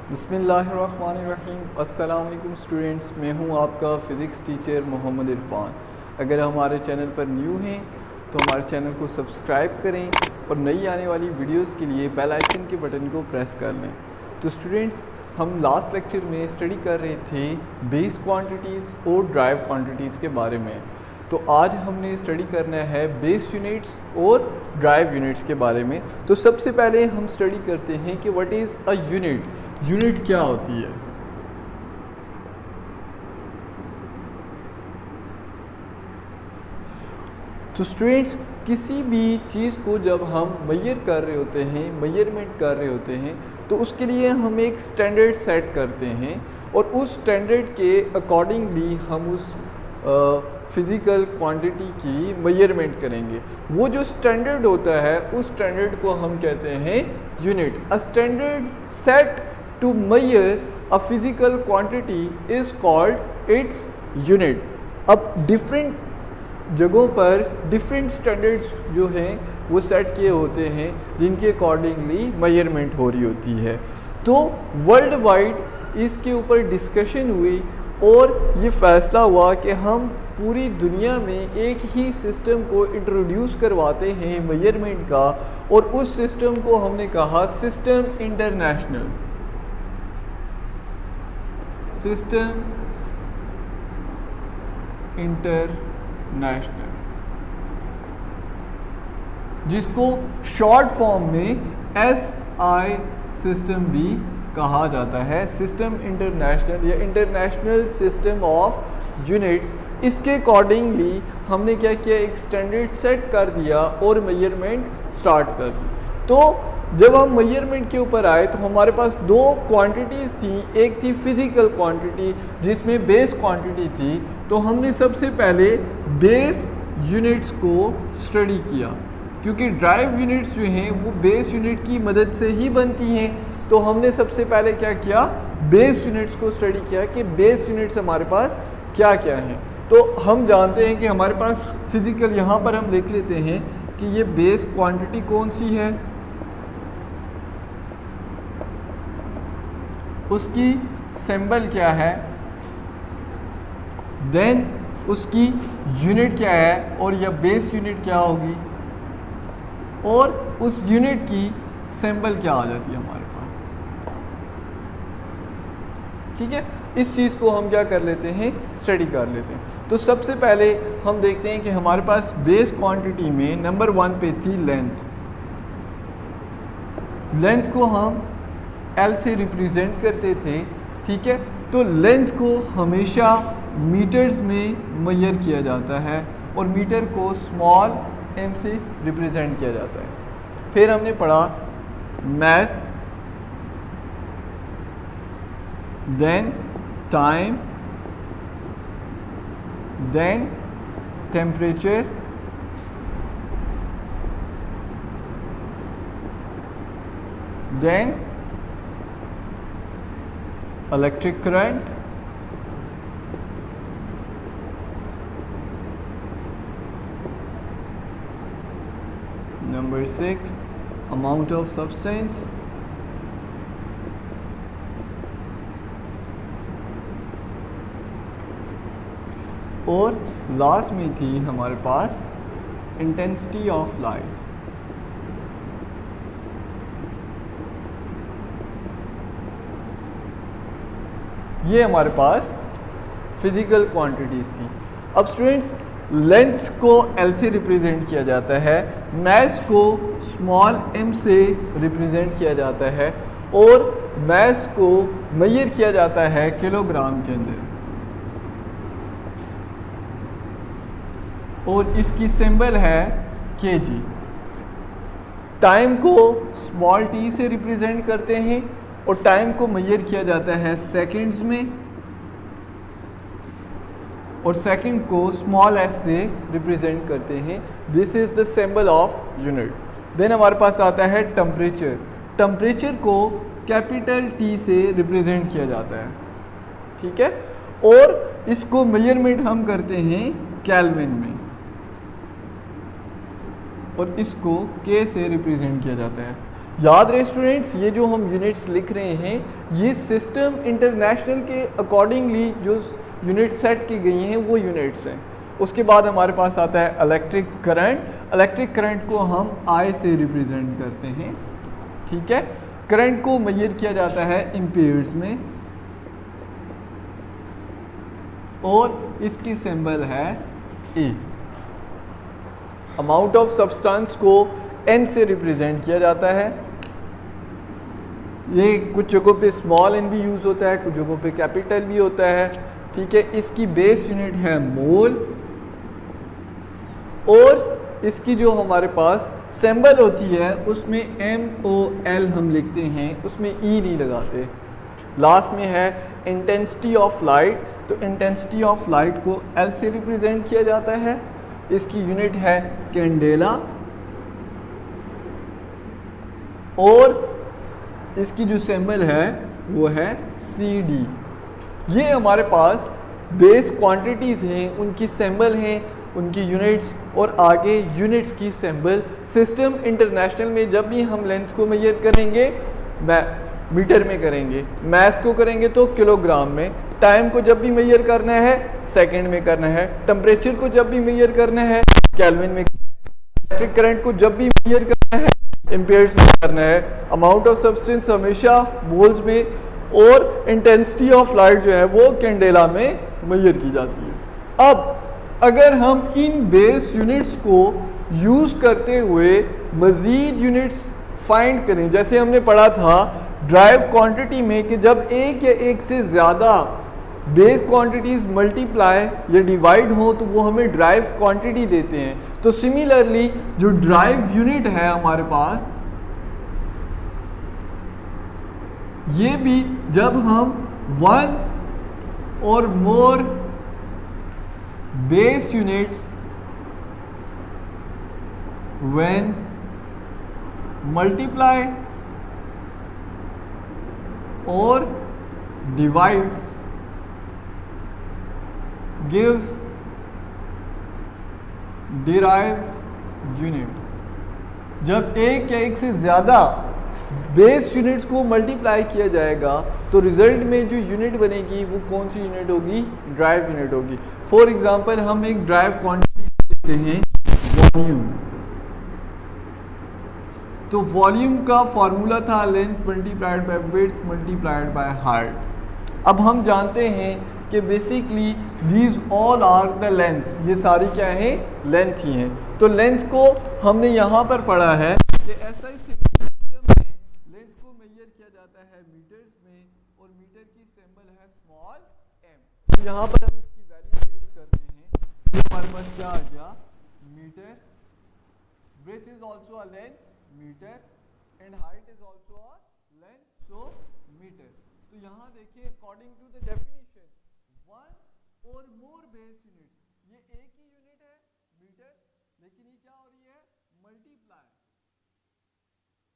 बिस्मिल्लाहिर्रहमानिर्रहीम। अस्सलाम वालेकुम स्टूडेंट्स, मैं हूं आपका फ़िज़िक्स टीचर मोहम्मद इरफान। अगर हमारे चैनल पर न्यू हैं तो हमारे चैनल को सब्सक्राइब करें और नई आने वाली वीडियोस के लिए बेल आइकन के बटन को प्रेस कर लें। तो स्टूडेंट्स, हम लास्ट लेक्चर में स्टडी कर रहे थे बेस क्वांटिटीज़ और ड्राइव क्वांटिटीज़ के बारे में। तो आज हमने स्टडी करना है बेस यूनिट्स और ड्राइव यूनिट्स के बारे में। तो सबसे पहले हम स्टडी करते हैं कि what is a unit. Unit क्या होती है? तो स्टूडेंट्स, किसी भी चीज़ को जब हम मेजर कर रहे होते हैं, मेजरमेंट कर रहे होते हैं, तो उसके लिए हम एक स्टैंडर्ड सेट करते हैं और उस स्टैंडर्ड के अकॉर्डिंगली हम उस फिज़िकल क्वांटिटी की मेजरमेंट करेंगे। वो जो स्टैंडर्ड होता है उस स्टैंडर्ड को हम कहते हैं unit. A standard set to measure a physical quantity is called its unit. अब डिफरेंट जगहों पर डिफरेंट स्टैंडर्ड्स जो हैं वो सेट किए होते हैं जिनके अकॉर्डिंगली मेजरमेंट हो रही होती है। तो वर्ल्ड वाइड इसके ऊपर डिस्कशन हुई और ये फ़ैसला हुआ कि हम पूरी दुनिया में एक ही सिस्टम को इंट्रोड्यूस करवाते हैं मेजरमेंट का, और उस सिस्टम को हमने कहा सिस्टम इंटरनेशनल। सिस्टम इंटरनेशनल, जिसको शॉर्ट फॉर्म में SI सिस्टम भी कहा जाता है। सिस्टम इंटरनेशनल या इंटरनेशनल सिस्टम ऑफ यूनिट्स। इसके अकॉर्डिंगली हमने क्या किया, एक स्टैंडर्ड सेट कर दिया और मेजरमेंट स्टार्ट कर दी। तो जब हम मेजरमेंट के ऊपर आए तो हमारे पास दो क्वांटिटीज़ थी। एक थी फिज़िकल क्वांटिटी जिसमें बेस क्वांटिटी थी। तो हमने सबसे पहले बेस यूनिट्स को स्टडी किया, क्योंकि ड्राइव यूनिट्स जो हैं वो बेस यूनिट की मदद से ही बनती हैं। तो हमने सबसे पहले क्या किया, बेस यूनिट्स को स्टडी किया कि बेस यूनिट्स हमारे पास क्या क्या हैं। तो हम जानते हैं कि हमारे पास फिज़िकल, यहाँ पर हम देख लेते हैं कि ये बेस क्वांटिटी कौन सी है, उसकी सिंबल क्या है, देन उसकी यूनिट क्या है और यह बेस यूनिट क्या होगी, और उस यूनिट की सिंबल क्या आ जाती है हमारे पास। ठीक है, इस चीज़ को हम क्या कर लेते हैं, स्टडी कर लेते हैं। तो सबसे पहले हम देखते हैं कि हमारे पास बेस क्वांटिटी में नंबर 1 पे थी लेंथ। लेंथ को हम L से रिप्रेजेंट करते थे। ठीक है, तो लेंथ को हमेशा मीटर्स में मेजर किया जाता है और मीटर को स्मॉल m से रिप्रेजेंट किया जाता है। फिर हमने पढ़ा mass, then time, then temperature, then electric current, number 6 amount of substance, और लास्ट में थी हमारे पास इंटेंसिटी ऑफ लाइट। ये हमारे पास फिज़िकल क्वांटिटीज़ थी। अब स्टूडेंट्स, लेंथ को L से रिप्रेजेंट किया जाता है, मैस को स्मॉल m से रिप्रेजेंट किया जाता है, और मैस को मेजर किया जाता है किलोग्राम के अंदर, और इसकी सिंबल है kg। टाइम को स्मॉल t से रिप्रेजेंट करते हैं और टाइम को मेजर किया जाता है सेकंड्स में, और सेकंड को स्मॉल s से रिप्रेजेंट करते हैं। This is the symbol of unit. Then हमारे पास आता है टेम्परेचर। टेम्परेचर को कैपिटल T से रिप्रेजेंट किया जाता है। ठीक है, और इसको मेजरमेंट हम करते हैं केल्विन में, और इसको K से रिप्रेजेंट किया जाता है। याद रहे स्टूडेंट्स, ये जो हम यूनिट्स लिख रहे हैं ये सिस्टम इंटरनेशनल के अकॉर्डिंगली जो यूनिट सेट की गई हैं वो यूनिट्स हैं। उसके बाद हमारे पास आता है इलेक्ट्रिक करंट। इलेक्ट्रिक करंट को हम I से रिप्रेजेंट करते हैं, ठीक है। करंट को मेजर किया जाता है एम्पीयर्स में और इसकी सिंबल है E। अमाउंट ऑफ सब्सटेंस को N से रिप्रेजेंट किया जाता है। ये कुछ जगहों पे स्मॉल n भी यूज़ होता है, कुछ जगहों पे कैपिटल भी होता है, ठीक है। इसकी बेस यूनिट है मोल और इसकी जो हमारे पास सिंबल होती है उसमें MOL हम लिखते हैं, उसमें E नहीं लगाते। लास्ट में है इंटेंसिटी ऑफ लाइट, तो इंटेंसिटी ऑफ लाइट को L से रिप्रेजेंट किया जाता है। इसकी यूनिट है कैंडेला और इसकी जो सिंबल है वो है CD। ये हमारे पास बेस क्वांटिटीज़ हैं, उनकी सिंबल हैं, उनकी यूनिट्स और आगे यूनिट्स की सिंबल। सिस्टम इंटरनेशनल में जब भी हम लेंथ को मेजर करेंगे मीटर में करेंगे, मास को करेंगे तो किलोग्राम में, टाइम को जब भी मेजर करना है सेकंड में करना है, टेम्परेचर को जब भी मेजर करना है केल्विन में, इलेक्ट्रिक करंट को जब भी मेजर करना है एम्पीयर्स में करना है, अमाउंट ऑफ सब्सटेंस हमेशा मोल्स में और इंटेंसिटी ऑफ लाइट जो है वो कैंडेला में मेजर की जाती है। अब अगर हम इन बेस यूनिट्स को यूज़ करते हुए मज़ीद यूनिट्स फाइंड करें, जैसे हमने पढ़ा था ड्राइव क्वांटिटी में कि जब एक या एक से ज़्यादा बेस क्वांटिटीज़ मल्टीप्लाई या डिवाइड हो तो वो हमें ड्राइव क्वांटिटी देते हैं। तो सिमिलरली जो ड्राइव यूनिट है हमारे पास, ये भी जब हम वन और more base units when multiply और डिवाइड्स gives derived unit। जब एक या एक से ज़्यादा बेस यूनिट्स को मल्टीप्लाई किया जाएगा तो रिजल्ट में जो यूनिट बनेगी वो कौन सी यूनिट होगी? ड्राइव यूनिट होगी। फॉर एग्जांपल हम एक ड्राइव क्वांटिटी लेते हैं वॉल्यूम, तो वॉल्यूम का फॉर्मूला था length multiplied by width multiplied by height. अब हम जानते हैं कि basically these all are the lengths, ये सारी क्या है? लेंथ ही हैं। तो लेंथ को हमने यहाँ पर पढ़ा है कि ऐसा ही सिस्टम में लेंथ को मेजर किया जाता है मीटर्स में और मीटर की सिंबल है स्मॉल m। तो यहाँ पर हम इसकी वैल्यू प्लेस करते हैं, तो हमारे पास क्या आ गया? Metre. Breadth is also a length metre and height is also a length, so metre. तो यहाँ देखिए according to the definition one और मोर बेस यूनिट, ये एक ही यूनिट है मीटर, लेकिन ये क्या हो रही है? मल्टीप्लाई।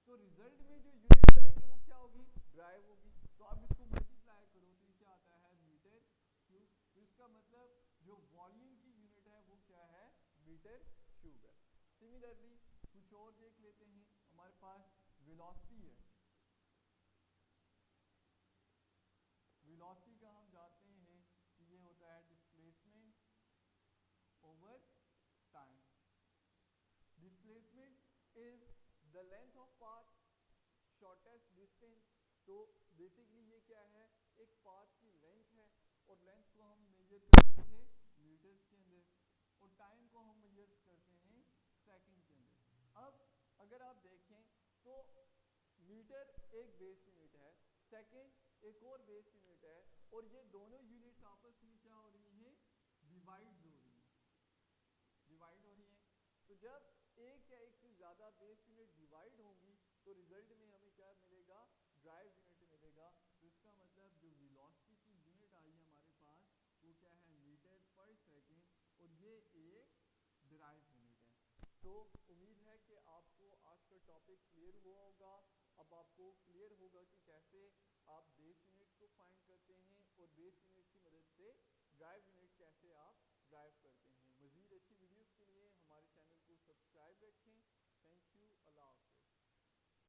तो रिजल्ट में जो यूनिट बनेगी वो क्या होगी? ड्राइव होगी। तो अब इसको मल्टीप्लाई करो तो ये क्या आता है? Metre cube. तो इसका मतलब जो वॉल्यूम की यूनिट है वो क्या है? मीटर क्यूब है। सिमिलरली कुछ और देख लेते हैं, हमारे पास वेलोसिटी है। वेलोसिटी का हम जानते हैं कि ये होता है displacement over time. Displacement is the length of path shortest distance. तो बेसिकली ये क्या है? एक पाथ की लेंथ है और लेंथ को हम मेजर कर रहे थे मीटर्स के अंदर और टाइम को हम मेजर करते हैं सेकंड के अंदर। अब अगर आप देखें तो मीटर एक बेस यूनिट है, सेकंड एक और बेस यूनिट है और ये दोनों यूनिट्स आपस में क्या हो रही हैं? डिवाइड हो रही हैं, डिवाइड हो रही हैं। तो जब एक या एक से ज़्यादा बेस यूनिट डिवाइड होंगी तो रिजल्ट में हमें क्या मिलेगा? ड्राइव यूनिट मिलेगा। तो इसका मतलब जो वेलोसिटी की यूनिट आई है हमारे पास वो क्या है? मीटर पर सेकेंड और ये एक ड्राइव यूनिट है। तो उम्मीद है कि आपको आज का टॉपिक क्लियर हुआ होगा। अब आपको क्लियर होगा कि कैसे आप बेस यूनिट को फाइंड करते हैं और बेस यूनिट की मदद से ड्राइव यूनिट कैसे आप ड्राइव करते हैं। मज़ीद अच्छी वीडियोस के लिए हमारे चैनल को सब्सक्राइब रखें।